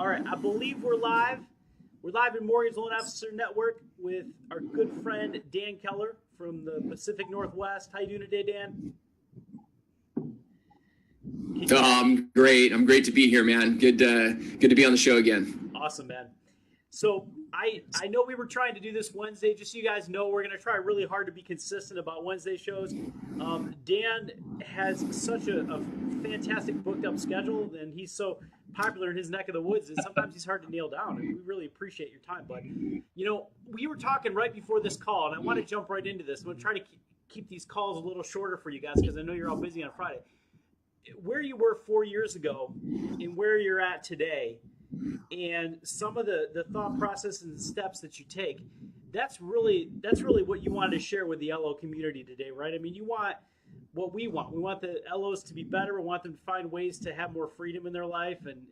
All right, I believe we're live. We're live in Mortgage Loan Officer Network with our good friend Dan Keller from the Pacific Northwest. How you doing today, Dan? I'm great. I'm great to be here, man. Good to be on the show again. Awesome, man. So I know we were trying to do this Wednesday. Just so you guys know, we're going to try really hard to be consistent about Wednesday shows. Dan has such a fantastic booked up schedule, and he's so popular in his neck of the woods that sometimes he's hard to nail down. And we really appreciate your time, bud. You know, we were talking right before this call, and I want to jump right into this. I'm going to try to keep these calls a little shorter for you guys because I know you're all busy on Friday. Where you were 4 years ago and where you're at today, and some of the thought process and steps that you take, that's really what you wanted to share with the LO community today, right? I mean, you want what we want. We want the LOs to be better. We want them to find ways to have more freedom in their life and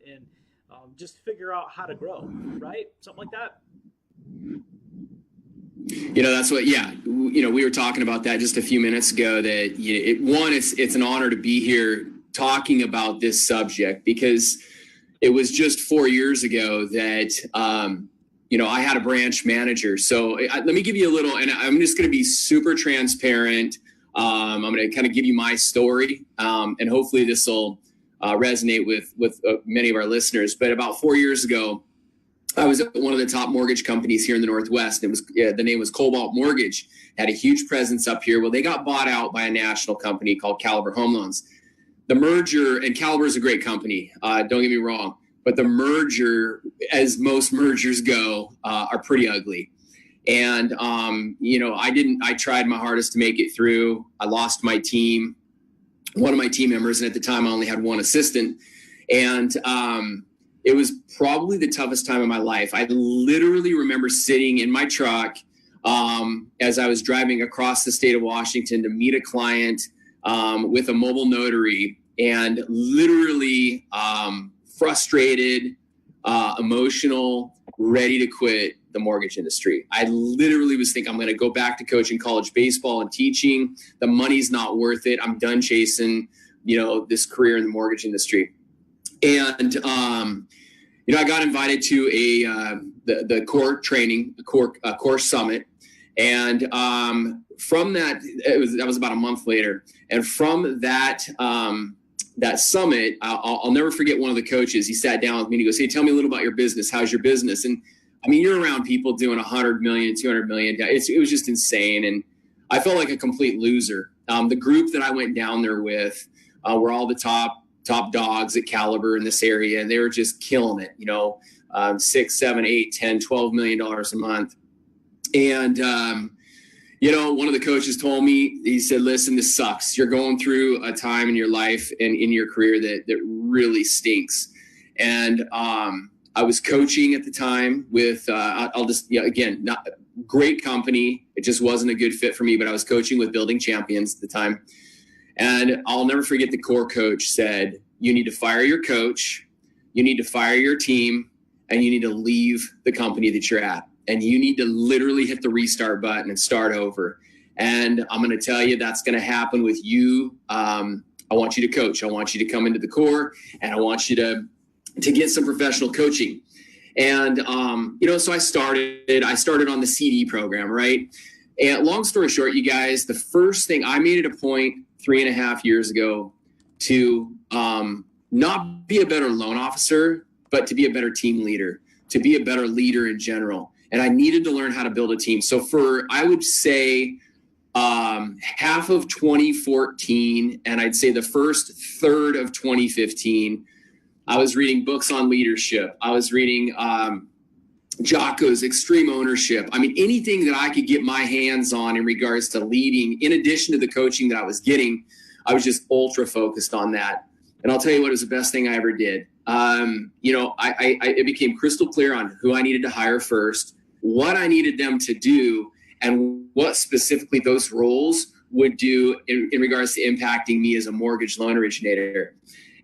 just figure out how to grow, right? Something like that. You know, that's what, yeah. You know, we were talking about that just a few minutes ago that, it's an honor to be here talking about this subject because it was just 4 years ago that, I had a branch manager. So let me give you a little, and I'm just going to be super transparent. I'm going to kind of give you my story, and hopefully this will resonate with many of our listeners. But about 4 years ago, I was at one of the top mortgage companies here in the Northwest. The name was Cobalt Mortgage. Had a huge presence up here. Well, they got bought out by a national company called Keller Home Loans. The merger, and Caliber is a great company, don't get me wrong, but the merger, as most mergers go, are pretty ugly. And, I tried my hardest to make it through. I lost my team, one of my team members, and at the time I only had one assistant. And it was probably the toughest time of my life. I literally remember sitting in my truck as I was driving across the state of Washington to meet a client with a mobile notary, and literally frustrated, emotional, ready to quit the mortgage industry. I literally was thinking, I'm going to go back to coaching college baseball and teaching. The money's not worth it. I'm done chasing, this career in the mortgage industry. And, I got invited to the core training, core summit. And from that, that was about a month later. And from that summit, I'll never forget one of the coaches. He sat down with me and he goes, "Hey, tell me a little about your business. How's your business?" And I mean, you're around people doing 100 million, 200 million. It was just insane. And I felt like a complete loser. The group that I went down there with were all the top dogs at Caliber in this area. And they were just killing it, $6, $7, $8, $10, $12 million a month. And, one of the coaches told me, he said, "Listen, this sucks. You're going through a time in your life and in your career that really stinks." And I was coaching at the time with, again, not great company. It just wasn't a good fit for me, but I was coaching with Building Champions at the time. And I'll never forget the core coach said, "You need to fire your coach, you need to fire your team, and you need to leave the company that you're at. And you need to literally hit the restart button and start over. And I'm going to tell you that's going to happen with you. I want you to coach. I want you to come into the core, and I want you to get some professional coaching." And, so I started on the CD program, right? And long story short, you guys, the first thing I made it a point 3.5 years ago to not be a better loan officer, but to be a better team leader, to be a better leader in general. And I needed to learn how to build a team. So I would say half of 2014, and I'd say the first third of 2015, I was reading books on leadership. I was reading Jocko's Extreme Ownership. I mean, anything that I could get my hands on in regards to leading, in addition to the coaching that I was getting, I was just ultra focused on that. And I'll tell you what, it was the best thing I ever did. It became crystal clear on who I needed to hire first, what I needed them to do, and what specifically those roles would do in regards to impacting me as a mortgage loan originator.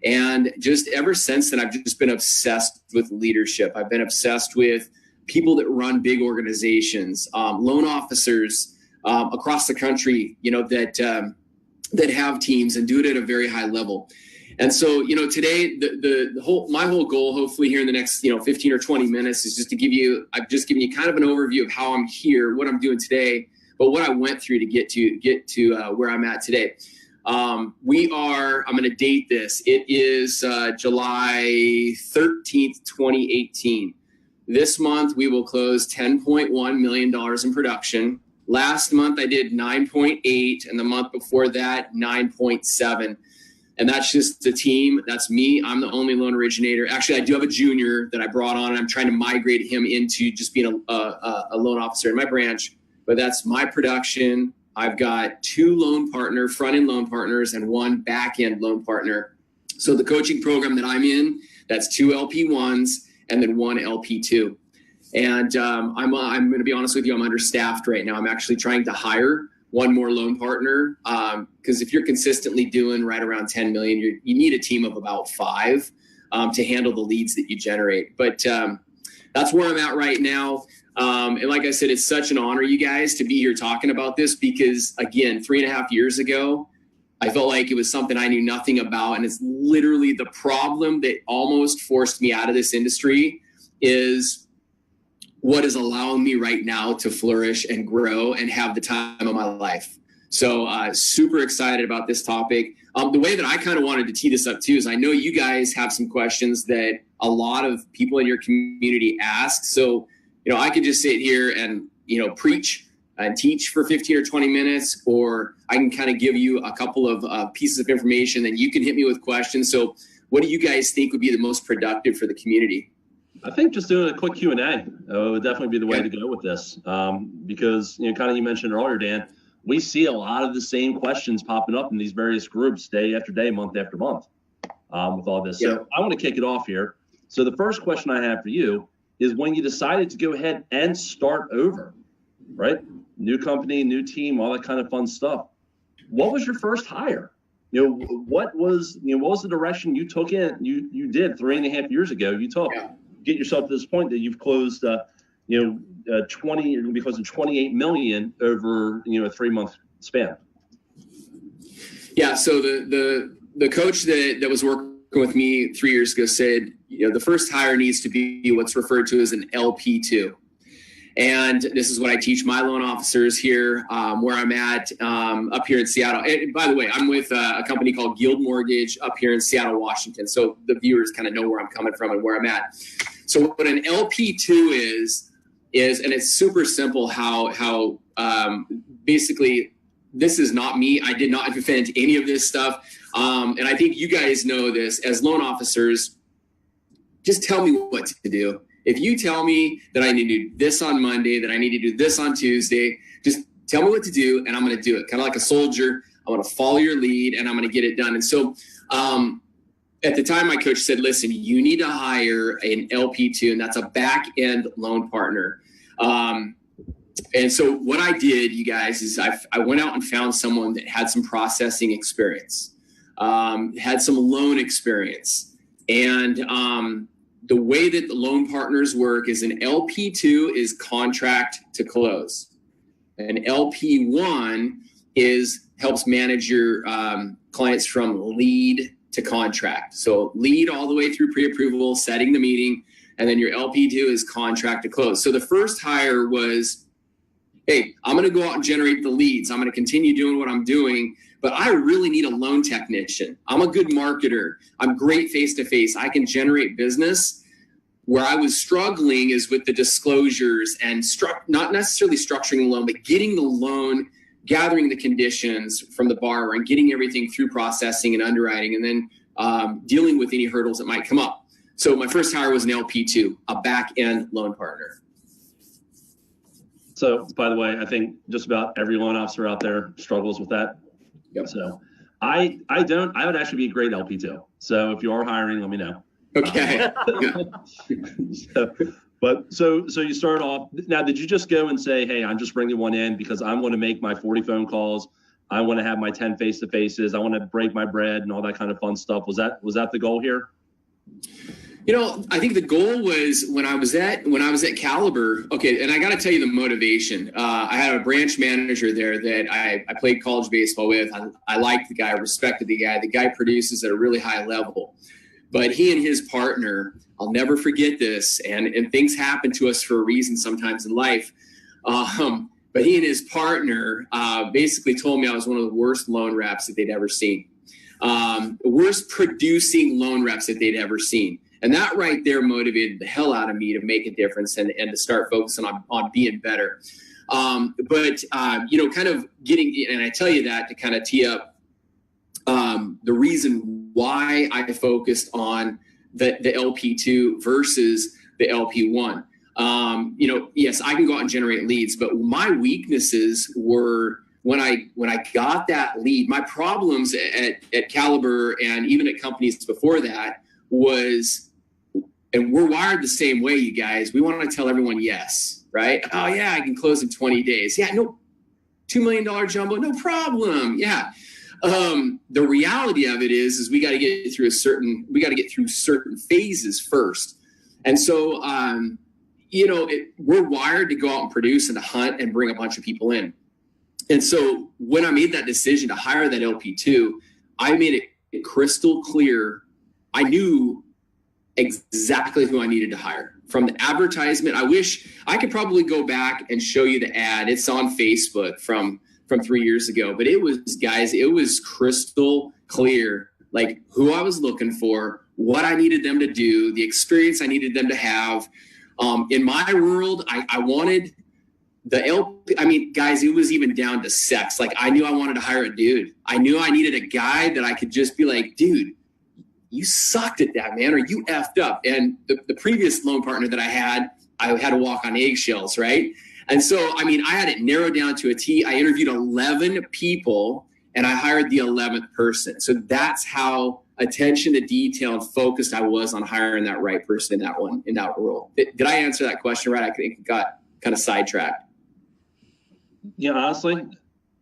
And just ever since then, I've just been obsessed with leadership. I've been obsessed with people that run big organizations, loan officers across the country, that have teams and do it at a very high level. And so, today my whole goal, hopefully here in the next, 15 or 20 minutes, is just to I've just given you kind of an overview of how I'm here, what I'm doing today, but what I went through to get to where I'm at today. I'm going to date this. It is July 13th, 2018. This month, we will close $10.1 million in production. Last month, I did 9.8, and the month before that, 9.7. And that's just the team. That's me. I'm the only loan originator. Actually, I do have a junior that I brought on, and I'm trying to migrate him into just being a loan officer in my branch. But that's my production. I've got 2 front-end loan partners, and 1 back-end loan partner. So the coaching program that I'm in, that's 2 LP1s and then 1 LP2. And I'm going to be honest with you, I'm understaffed right now. I'm actually trying to hire 1 more loan partner because if you're consistently doing right around 10 million, you need a team of about 5 to handle the leads that you generate. But that's where I'm at right now. And like I said, it's such an honor, you guys, to be here talking about this because, again, 3.5 years ago, I felt like it was something I knew nothing about. And it's literally the problem that almost forced me out of this industry is what is allowing me right now to flourish and grow and have the time of my life. So super excited about this topic. The way that I kind of wanted to tee this up too is I know you guys have some questions that a lot of people in your community ask. So, I could just sit here and, preach and teach for 15 or 20 minutes, or I can kind of give you a couple of pieces of information, then you can hit me with questions. So what do you guys think would be the most productive for the community? I think just doing a quick Q&A would definitely be the way to go with this because, you mentioned earlier, Dan, we see a lot of the same questions popping up in these various groups day after day, month after month with all this. So I want to kick it off here. So the first question I have for you is when you decided to go ahead and start over, right? New company, new team, all that kind of fun stuff. What was your first hire? What was the direction you took you did 3.5 years ago? You took get yourself to this point that you've closed, 28 million over, a 3-month span. Yeah. So the coach that was working with me 3 years ago said, the first hire needs to be what's referred to as an LP2. And this is what I teach my loan officers here, where I'm at up here in Seattle. And by the way, I'm with a company called Guild Mortgage up here in Seattle, Washington. So the viewers kind of know where I'm coming from and where I'm at. So what an LP2 is, and it's super simple how basically this is not me. I did not invent any of this stuff. And I think you guys know this as loan officers. Just tell me what to do. If you tell me that I need to do this on Monday, that I need to do this on Tuesday, just tell me what to do and I'm going to do it. Kind of like a soldier. I want to follow your lead and I'm going to get it done. And so at the time, my coach said, listen, you need to hire an LP2, and that's a back-end loan partner. And so what I did, you guys, is I went out and found someone that had some processing experience, had some loan experience. And the way that the loan partners work is an LP2 is contract to close. An LP1 helps manage your clients from lead to contract. So lead all the way through pre-approval, setting the meeting, and then your LP2 is contract to close. So the first hire was, hey, I'm going to go out and generate the leads. I'm going to continue doing what I'm doing, but I really need a loan technician. I'm a good marketer. I'm great face-to-face. I can generate business. Where I was struggling is with the disclosures and not necessarily structuring the loan, but getting the loan, gathering the conditions from the borrower and getting everything through processing and underwriting, and then dealing with any hurdles that might come up. So my first hire was an LP2, a back-end loan partner. So, by the way, I think just about every loan officer out there struggles with that. Yep. So I would actually be a great LP2. So if you are hiring, let me know. Okay. So you start off. Now, did you just go and say, hey, I'm just bringing one in because I want to make my 40 phone calls. I want to have my 10 face-to-faces. I want to break my bread and all that kind of fun stuff. Was that the goal here? I think the goal was when I was at Caliber. Okay, and I got to tell you the motivation. I had a branch manager there that I played college baseball with. I liked the guy, I respected the guy. The guy produces at a really high level. But he and his partner, I'll never forget this, and things happen to us for a reason sometimes in life. But he and his partner basically told me I was one of the worst loan reps that they'd ever seen. Worst producing loan reps that they'd ever seen. And that right there motivated the hell out of me to make a difference and to start focusing on being better. But kind of getting, and I tell you that to kind of tee up the reason why I focused on the LP2 versus the LP1. Yes, I can go out and generate leads, but my weaknesses were when I got that lead. My problems at Caliber and even at companies before that was, and we're wired the same way, you guys. We want to tell everyone yes, right? Oh yeah, I can close in 20 days. Yeah, no, $2 million jumbo, no problem. Yeah. The reality of it is we got to get through certain phases first. And so, we're wired to go out and produce and to hunt and bring a bunch of people in. And so when I made that decision to hire that LP2, I made it crystal clear. I knew exactly who I needed to hire. From the advertisement, I wish I could probably go back and show you the ad. It's on Facebook from 3 years ago, but it was crystal clear, like who I was looking for, what I needed them to do, the experience I needed them to have. In my world, I wanted the LP. I mean, guys, it was even down to sex. Like I knew I wanted to hire a dude. I knew I needed a guy that I could just be like, dude, you sucked at that, man, or you effed up. And the previous loan partner that I had to walk on eggshells, right? And so, I mean, I had it narrowed down to a T. I interviewed 11 people and I hired the 11th person. So that's how attention to detail and focused I was on hiring that right person in that role. Did I answer that question right? I think it got kind of sidetracked. Yeah, honestly,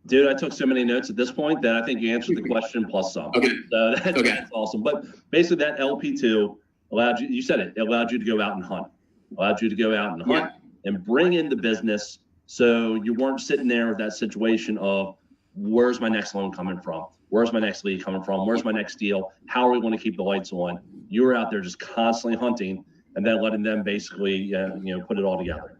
dude, I took so many notes at this point that I think you answered the question plus some. Okay. So that's awesome. But basically that LP2 allowed you, it allowed you to go out and hunt, Yeah. and bring in the business. So you weren't sitting there with that situation of where's my next loan coming from? Where's my next lead coming from? Where's my next deal? How are we going to keep the lights on? You were out there just constantly hunting and then letting them basically, put it all together.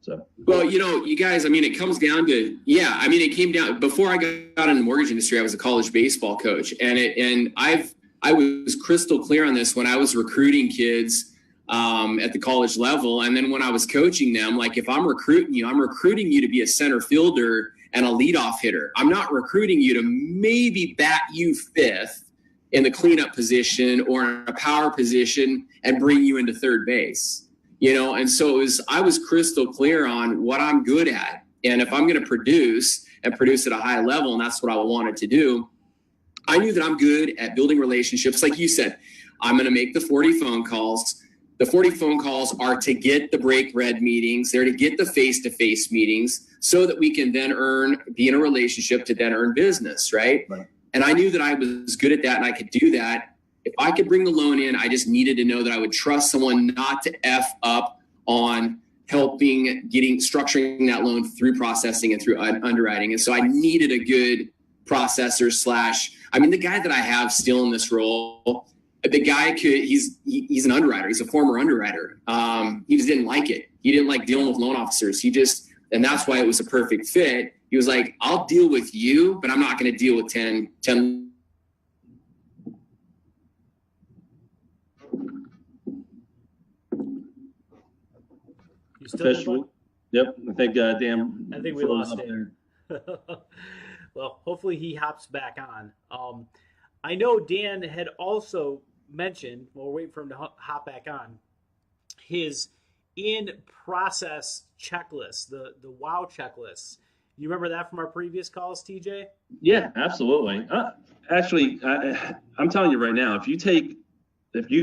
So, well, you guys, I mean, it comes down to, it came down before I got in the mortgage industry. I was a college baseball coach and I was crystal clear on this when I was recruiting kids at the college level. And then when I was coaching them, like if I'm recruiting you to be a center fielder and a leadoff hitter. I'm not recruiting you to maybe bat you fifth in the cleanup position or in a power position and bring you into third base, And so I was crystal clear on what I'm good at. And if I'm going to produce at a high level, and that's what I wanted to do, I knew that I'm good at building relationships. Like you said, I'm going to make the 40 phone calls. The 40 phone calls are to get the break red meetings. They're to get the face-to-face meetings so that we can then be in a relationship to then earn business, right? And I knew that I was good at that and I could do that. If I could bring the loan in, I just needed to know that I would trust someone not to F up on structuring that loan through processing and through underwriting. And so I needed a good processor the guy that I have still in this role, the guy he's an underwriter. He's a former underwriter. He just didn't like it. He didn't like dealing with loan officers. And that's why it was a perfect fit. He was like, I'll deal with you, but I'm not going to deal with 10. Officially. Yep. I think Dan. I think we lost Dan. Well, hopefully he hops back on. I know Dan had also mentioned, we'll wait for him to hop back on, his in-process checklist, the WOW checklist. You remember that from our previous calls, TJ? Yeah, absolutely. Actually, I'm telling you right now, if you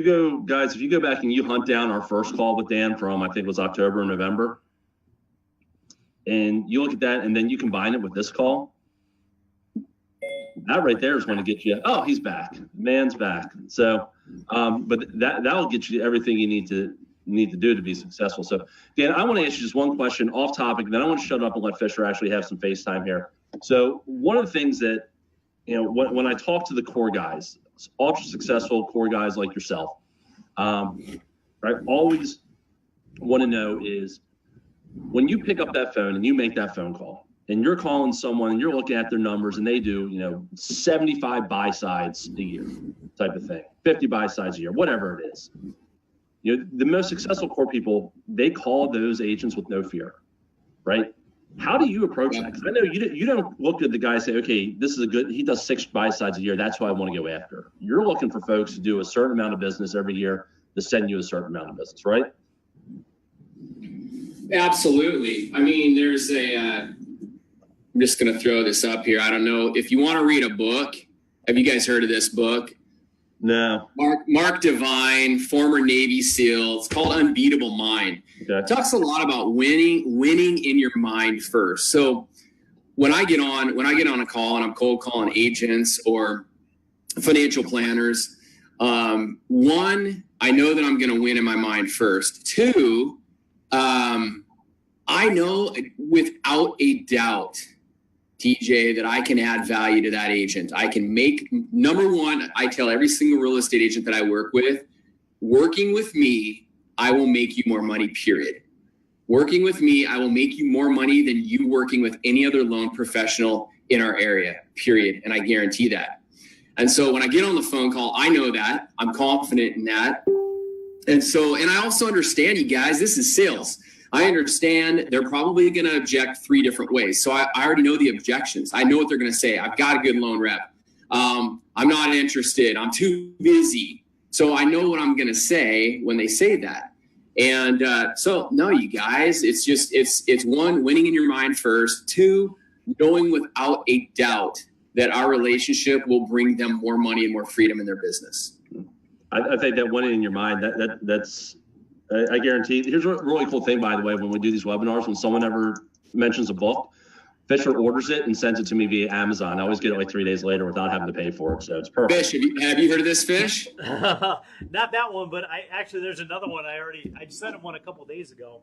go back and you hunt down our first call with Dan from, I think it was October or November, and you look at that and then you combine it with this call, that right there is going to get you, oh, he's back. Man's back. So, but that'll get you everything you need to do to be successful. So, Dan, I want to ask you just one question off topic, then I want to shut up and let Fisher actually have some FaceTime here. So, one of the things that, when I talk to the core guys, ultra successful core guys like yourself, right, always want to know is when you pick up that phone and you make that phone call and you're calling someone and you're looking at their numbers and they do, 75 buy sides a year type of thing, 50 buy sides a year, whatever it is. The most successful core people, they call those agents with no fear, right? How do you approach that? Because I know you don't look at the guy and say, okay, this is he does 6 buy sides a year. That's who I want to go after. You're looking for folks to do a certain amount of business every year to send you a certain amount of business, right? Absolutely. I mean, I'm just going to throw this up here. I don't know if you want to read a book. Have you guys heard of this book? No. Mark Devine, former Navy SEAL. It's called Unbeatable Mind. Okay. It talks a lot about winning in your mind first. So when I get on a call and I'm cold calling agents or financial planners, one, I know that I'm going to win in my mind first. Two, I know without a doubt, TJ, that I can add value to that agent. I can make, number one, I tell every single real estate agent that I work with, working with me, I will make you more money, period. Working with me, I will make you more money than you working with any other loan professional in our area, period. And I guarantee that. And so when I get on the phone call, I know that. I'm confident in that. And I also understand, you guys, this is sales. I understand they're probably going to object 3 different ways. So I already know the objections. I know what they're going to say. I've got a good loan rep. I'm not interested. I'm too busy. So I know what I'm going to say when they say that. And so no, you guys, it's one, winning in your mind first. 2, knowing without a doubt that our relationship will bring them more money and more freedom in their business. I think that winning in your mind, that's I guarantee. Here's a really cool thing, by the way, when we do these webinars, when someone ever mentions a book, Fisher orders it and sends it to me via Amazon. I always get it like 3 days later without having to pay for it. So it's perfect. Fish, have you heard of this, Fish? Not that one, but there's another one I sent him one a couple of days ago.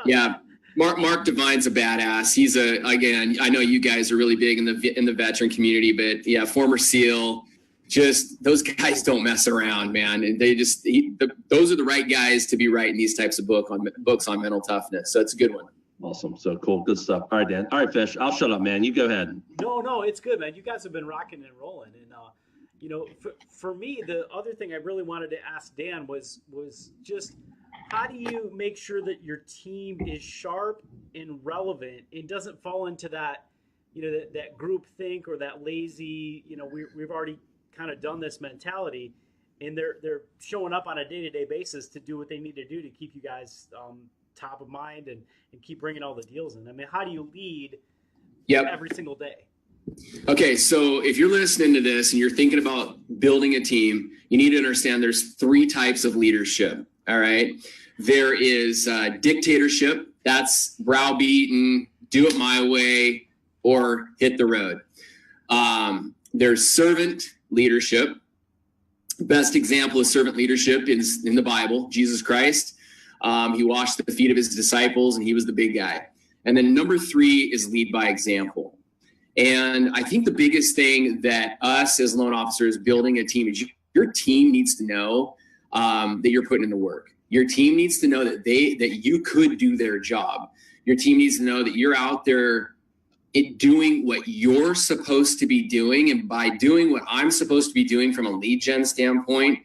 Yeah. Mark Devine's a badass. He's again, I know you guys are really big in the veteran community, but yeah, former SEAL. Just those guys don't mess around, man. And those are the right guys to be writing these types of books on mental toughness. So it's a good one. Awesome. So cool. Good stuff. All right, Dan. All right, Fish. I'll shut up, man. You go ahead. No, it's good, man. You guys have been rocking and rolling. And, for me, the other thing I really wanted to ask Dan was just how do you make sure that your team is sharp and relevant and doesn't fall into that, that group think or that lazy, we've already kind of done this mentality, and they're showing up on a day-to-day basis to do what they need to do to keep you guys top of mind and keep bringing all the deals in. I mean, how do you lead every single day? Okay, so if you're listening to this and you're thinking about building a team, you need to understand there's 3 types of leadership. All right, there is dictatorship. That's browbeaten, do it my way, or hit the road. There's servant leadership. Best example of servant leadership is in the Bible, Jesus Christ. He washed the feet of his disciples and he was the big guy. And then number 3 is lead by example. And I think the biggest thing that us as loan officers building a team is your team needs to know that you're putting in the work. Your team needs to know that you could do their job. Your team needs to know that you're out there doing what you're supposed to be doing, and by doing what I'm supposed to be doing from a lead gen standpoint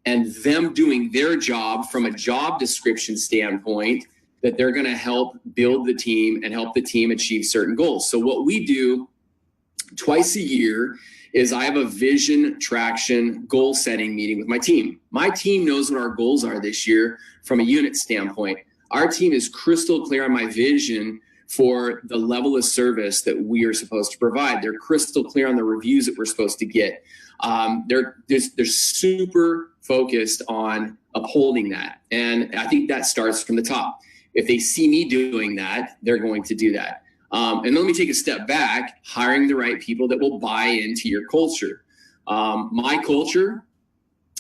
and them doing their job from a job description standpoint, that they're going to help build the team and help the team achieve certain goals. So what we do twice a year is I have a vision traction goal setting meeting with my team. My team knows what our goals are this year from a unit standpoint. Our team is crystal clear on my vision for the level of service that we are supposed to provide. They're crystal clear on the reviews that we're supposed to get. They're super focused on upholding that. And I think that starts from the top. If they see me doing that, they're going to do that. And let me take a step back, hiring the right people that will buy into your culture. My culture,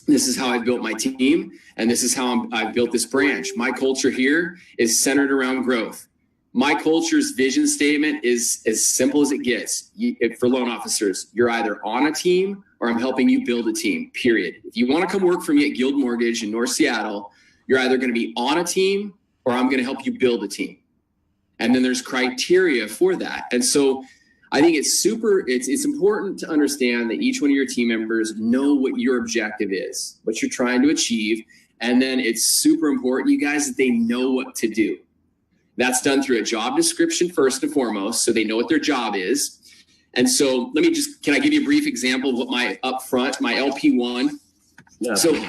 this is how I've built my team, and this is how I've built this branch. My culture here is centered around growth. My culture's vision statement is as simple as it gets. For loan officers, you're either on a team or I'm helping you build a team, period. If you want to come work for me at Guild Mortgage in North Seattle, you're either going to be on a team or I'm going to help you build a team. And then there's criteria for that. And so I think it's important to understand that each one of your team members know what your objective is, what you're trying to achieve. And then it's super important, you guys, that they know what to do. That's done through a job description first and foremost, so they know what their job is. And so can I give you a brief example of what my LP1? Yeah. So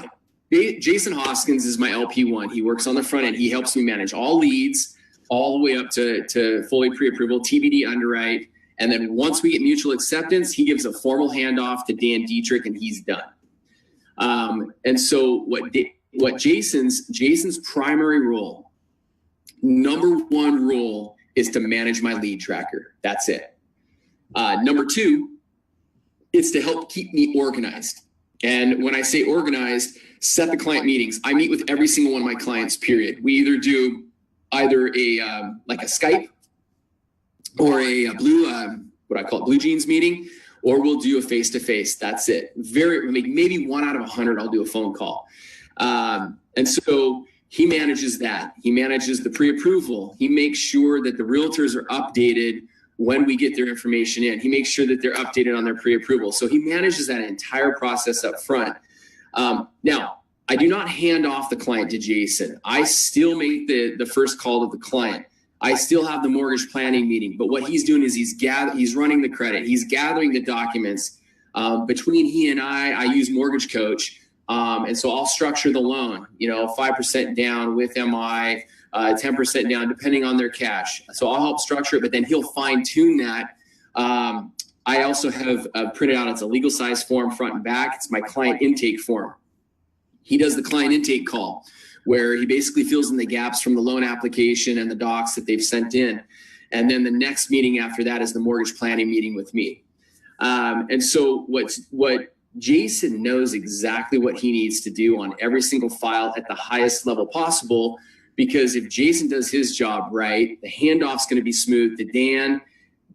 Jason Hoskins is my LP1. He works on the front end. He helps me manage all leads, all the way up to fully pre-approval, TBD underwrite. And then once we get mutual acceptance, he gives a formal handoff to Dan Dietrich and he's done. And so what Jason's primary role, number one rule, is to manage my lead tracker. That's it. Number two, it's to help keep me organized. And when I say organized, set the client meetings. I meet with every single one of my clients, period. We either do a Skype or a Blue Jeans meeting, or we'll do a face-to-face. That's it. Maybe 1 out of 100, I'll do a phone call. And so he manages that. He manages the pre-approval. He makes sure that the realtors are updated when we get their information in. He makes sure that they're updated on their pre-approval. So he manages that entire process up front. Now, I do not hand off the client to Jason. I still make the first call to the client. I still have the mortgage planning meeting, but what he's doing is he's running the credit. He's gathering the documents. Between he and I use Mortgage Coach. And so I'll structure the loan, 5% down with MI, 10% down, depending on their cash. So I'll help structure it, but then he'll fine tune that. I also have printed out, it's a legal size form front and back. It's my client intake form. He does the client intake call where he basically fills in the gaps from the loan application and the docs that they've sent in. And then the next meeting after that is the mortgage planning meeting with me. And so what Jason knows exactly what he needs to do on every single file at the highest level possible, because if Jason does his job right, the handoff's going to be smooth to Dan.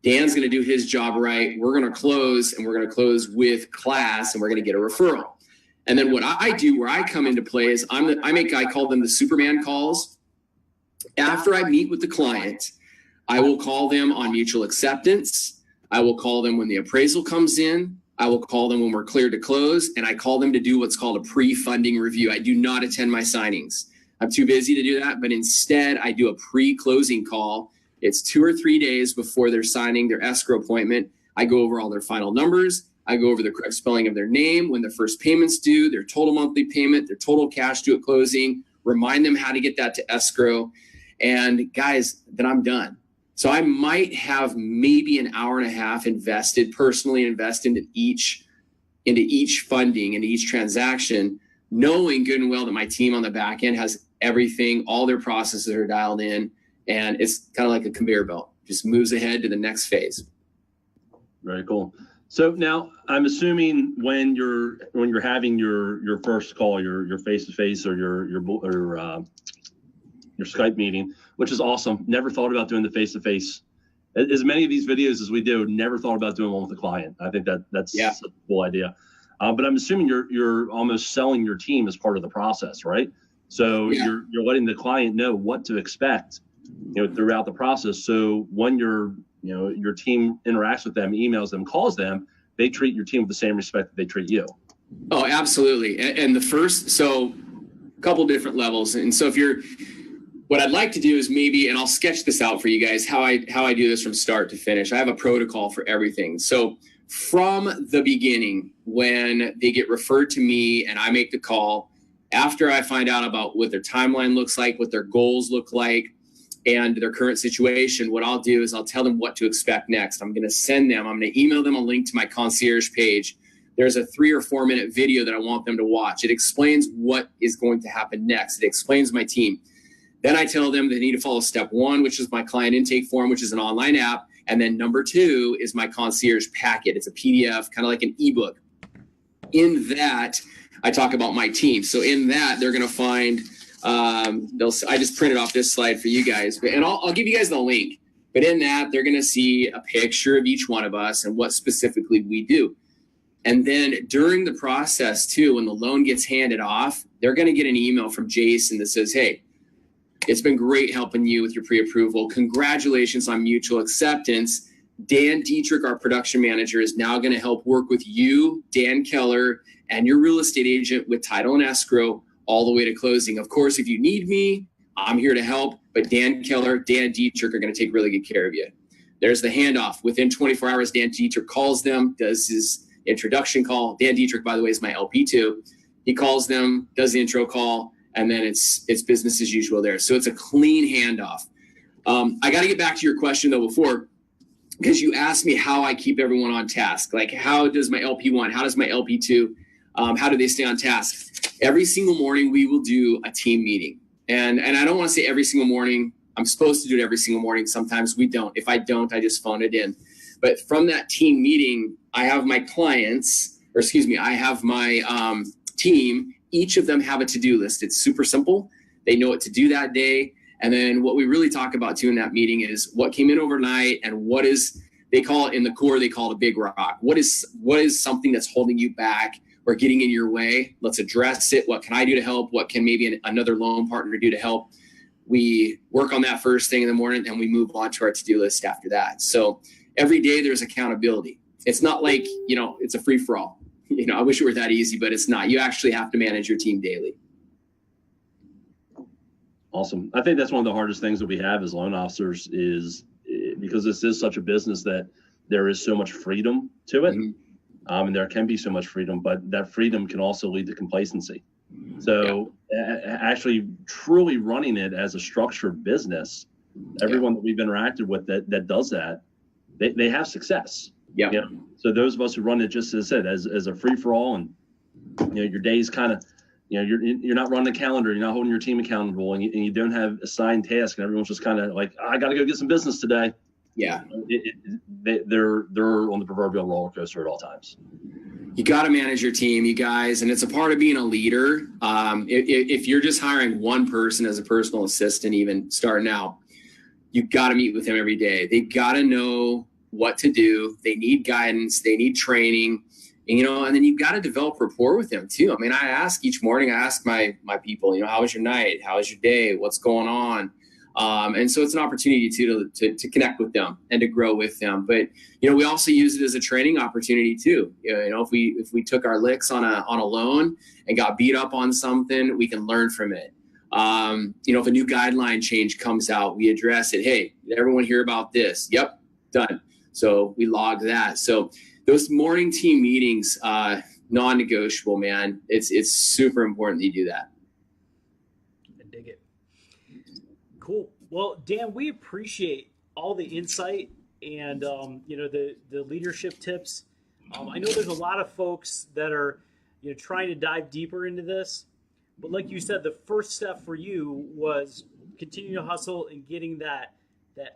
Dan's going to do his job right. We're going to close, and we're going to close with class, and we're going to get a referral. And then what I do, where I come into play, is I call them the Superman calls. After I meet with the client, I will call them on mutual acceptance. I will call them when the appraisal comes in. I will call them when we're clear to close, and I call them to do what's called a pre-funding review. I do not attend my signings. I'm too busy to do that, but instead I do a pre-closing call. It's 2 or 3 days before they're signing their escrow appointment. I go over all their final numbers. I go over the correct spelling of their name, when their first payment's due, their total monthly payment, their total cash due at closing, remind them how to get that to escrow. And guys, then I'm done. So I might have maybe an hour and a half personally invest into each funding and each transaction, knowing good and well that my team on the back end has everything, all their processes are dialed in, and it's kind of like a conveyor belt, just moves ahead to the next phase. Very cool. So now I'm assuming when you're having your first call, your face-to-face or your Skype meeting, which is awesome. Never thought about doing the face-to-face. As many of these videos as we do, never thought about doing one with a client. I think that's a cool idea. But I'm assuming you're almost selling your team as part of the process, right? So you're letting the client know what to expect, throughout the process. So when your team interacts with them, emails them, calls them, they treat your team with the same respect that they treat you. Oh, absolutely. And a couple different levels. And so what I'd like to do is and I'll sketch this out for you guys, how I do this from start to finish. I have a protocol for everything. So from the beginning, when they get referred to me and I make the call, after I find out about what their timeline looks like, what their goals look like, and their current situation, what I'll do is I'll tell them what to expect next. I'm going to email them a link to my concierge page. There's a 3 or 4 minute video that I want them to watch. It explains what is going to happen next. It explains my team. Then I tell them they need to follow step 1, which is my client intake form, which is an online app. And then number 2 is my concierge packet. It's a PDF, kind of like an ebook. In that, I talk about my team. So in that, they're going to find, I just printed off this slide for you guys, and I'll give you guys the link. But in that, they're going to see a picture of each one of us and what specifically we do. And then during the process too, when the loan gets handed off, they're going to get an email from Jason that says, hey, it's been great helping you with your pre-approval. Congratulations on mutual acceptance. Dan Dietrich, our production manager, is now going to help work with you, Dan Keller, and your real estate agent with title and escrow all the way to closing. Of course, if you need me, I'm here to help, but Dan Keller, Dan Dietrich are going to take really good care of you. There's the handoff. Within 24 hours, Dan Dietrich calls them, does his introduction call. Dan Dietrich, by the way, is my LP too. He calls them, does the intro call, and then it's business as usual there. So it's a clean handoff. I got to get back to your question though before, because you asked me how I keep everyone on task. Like, how does my LP1, how does my LP2, how do they stay on task? Every single morning we will do a team meeting. And I don't want to say every single morning. I'm supposed to do it every single morning. Sometimes we don't. If I don't, I just phone it in. But from that team meeting, I have my clients, I have my team. Each of them have a to-do list. It's super simple. They know what to do that day. And then what we really talk about too in that meeting is what came in overnight and what is, they call it in the core, they call it a big rock. What is something that's holding you back or getting in your way? Let's address it. What can I do to help? What can maybe another loan partner do to help? We work on that first thing in the morning and we move on to our to-do list after that. So every day there's accountability. It's not like, it's a free for all. I wish it were that easy, but it's not. You actually have to manage your team daily. Awesome. I think that's one of the hardest things that we have as loan officers is because this is such a business that there is so much freedom to it. Mm-hmm. And there can be so much freedom, but that freedom can also lead to complacency. So actually truly running it as a structured business, everyone that we've interacted with that does that, they have success. Yeah. So those of us who run it just as I said, as a free for all, and your days kind of, you're not running a calendar, you're not holding your team accountable, and you don't have assigned tasks, and everyone's just kind of like, I got to go get some business today. Yeah. They're on the proverbial roller coaster at all times. You got to manage your team, you guys, and it's a part of being a leader. If you're just hiring one person as a personal assistant, even starting out, you got to meet with them every day. They got to know what to do. They need guidance. They need training, and then you've got to develop rapport with them too. I mean, I ask each morning, I ask my people, how was your night? How was your day? What's going on? And so it's an opportunity to connect with them and to grow with them. But, we also use it as a training opportunity too. If we took our licks on a loan and got beat up on something, we can learn from it. If a new guideline change comes out, we address it. Hey, did everyone hear about this? Yep, done. So we log that. So those morning team meetings, non-negotiable, man. It's super important that you do that. I dig it. Cool. Well, Dan, we appreciate all the insight and the leadership tips. I know there's a lot of folks that are trying to dive deeper into this, but like you said, the first step for you was continue to hustle and getting that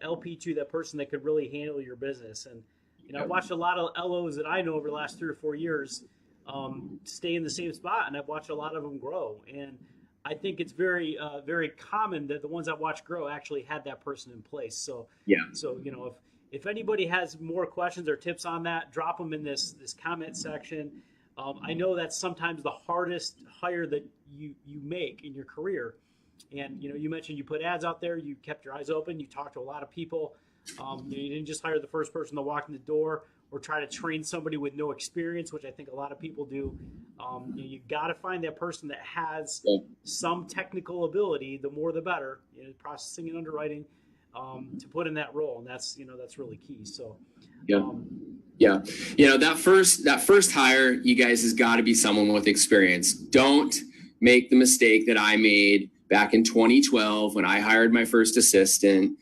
LP2, that person that could really handle your business. And I've watched a lot of LOs that I know over the last 3 or 4 years stay in the same spot, and I've watched a lot of them grow. And I think it's very, very common that the ones I've watched grow actually had that person in place. So if anybody has more questions or tips on that, drop them in this comment section. I know that's sometimes the hardest hire that you make in your career. And, you mentioned you put ads out there, you kept your eyes open, you talked to a lot of people. You didn't just hire the first person to walk in the door or try to train somebody with no experience, which I think a lot of people do. You got to find that person that has some technical ability, the more the better, processing and underwriting, to put in that role. And that's really key. So, that first hire, you guys, has got to be someone with experience. Don't make the mistake that I made back in 2012 when I hired my first assistant.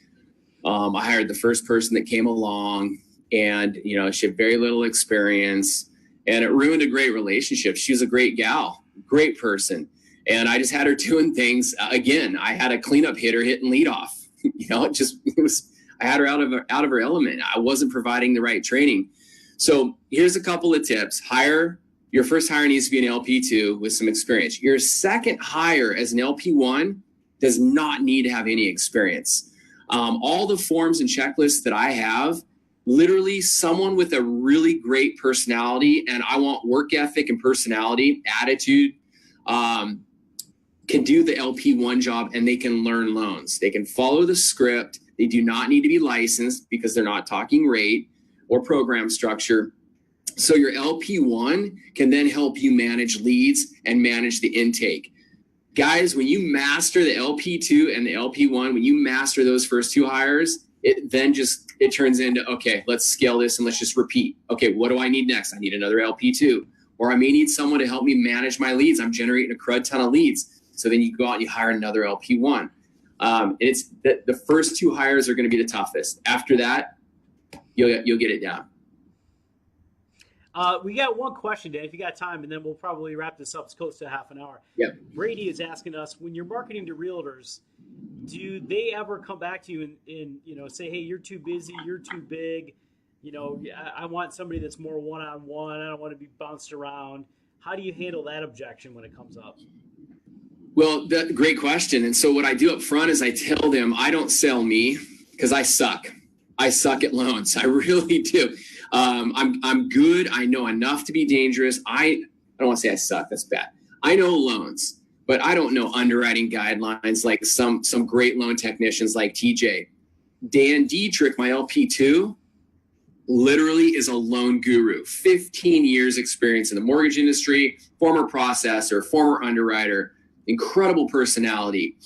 I hired the first person that came along, and she had very little experience, and it ruined a great relationship. She was a great gal, great person, And I just had her doing things. Again, I had a cleanup hitter hitting leadoff. I had her out of her element. I wasn't providing the right training. So here's a couple of tips. Your first hire needs to be an LP2 with some experience. Your second hire as an LP1 does not need to have any experience. All the forms and checklists that I have, literally someone with a really great personality, and I want work ethic and personality, attitude, can do the LP1 job, and they can learn loans. They can follow the script. They do not need to be licensed because they're not talking rate or program structure. So your LP1 can then help you manage leads and manage the intake. Guys, when you master the LP2 and the LP1, when you master those first two hires, it turns into, okay, let's scale this and let's just repeat. Okay, what do I need next? I need another LP2. Or I may need someone to help me manage my leads. I'm generating a crud ton of leads. So then you go out and you hire another LP1. It's the first two hires are going to be the toughest. After that, you'll get it down. We got one question, Dan, if you got time, and then we'll probably wrap this up. It's close to half an hour. Yep. Brady is asking us, when you're marketing to realtors, do they ever come back to you and say, hey, you're too busy, you're too big, I want somebody that's more one-on-one, I don't want to be bounced around. How do you handle that objection when it comes up? Well, great question. And so what I do up front is I tell them I don't sell me because I suck. I suck at loans. I really do. I'm good. I know enough to be dangerous. I don't want to say I suck. That's bad. I know loans, but I don't know underwriting guidelines like some great loan technicians like TJ. Dan Dietrich, my LP2, literally is a loan guru. 15 years experience in the mortgage industry, former processor, former underwriter, incredible personality,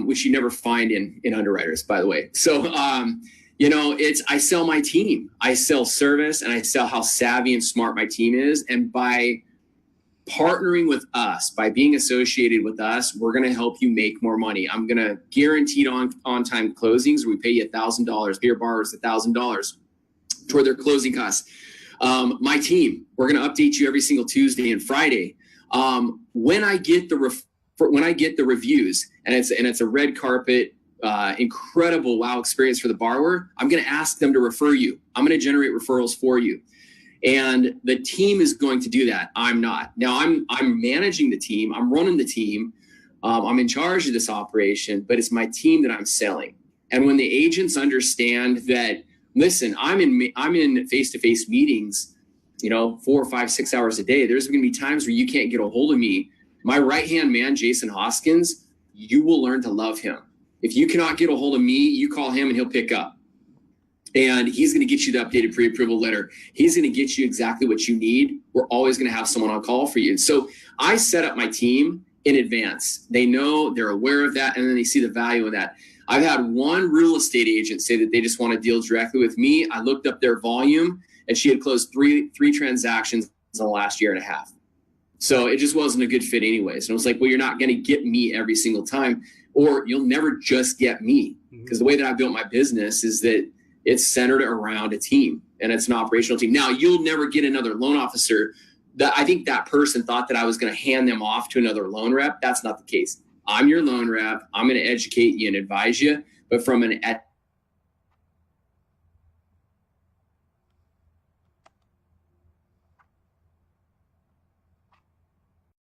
which you never find in underwriters, by the way. So, I sell my team. I sell service, and I sell how savvy and smart my team is. And by partnering with us, by being associated with us, we're going to help you make more money. I'm going to guaranteed on-time closings. We pay you $1,000, pay your borrowers $1,000 toward their closing costs. My team, we're going to update you every single Tuesday and Friday. When I get the reviews, and it's a red carpet, incredible wow experience for the borrower, I'm going to ask them to refer you. I'm going to generate referrals for you, and the team is going to do that. I'm not. Now I'm managing the team. I'm running the team. I'm in charge of this operation, but it's my team that I'm selling. And when the agents understand that, listen, I'm in face-to-face meetings, 4, 5, 6 hours a day. There's going to be times where you can't get a hold of me. My right-hand man, Jason Hoskins, you will learn to love him. If you cannot get a hold of me, you call him and he'll pick up. And he's going to get you the updated pre-approval letter. He's going to get you exactly what you need. We're always going to have someone on call for you. So I set up my team in advance. They know, they're aware of that, and then they see the value in that. I've had one real estate agent say that they just want to deal directly with me. I looked up their volume, and she had closed three transactions in the last year and a half. So it just wasn't a good fit anyways. And I was like, well, you're not going to get me every single time, or you'll never just get me. Because the way that I built my business is that it's centered around a team, and it's an operational team. Now, you'll never get another loan officer. I think that person thought that I was going to hand them off to another loan rep. That's not the case. I'm your loan rep. I'm going to educate you and advise you. But from an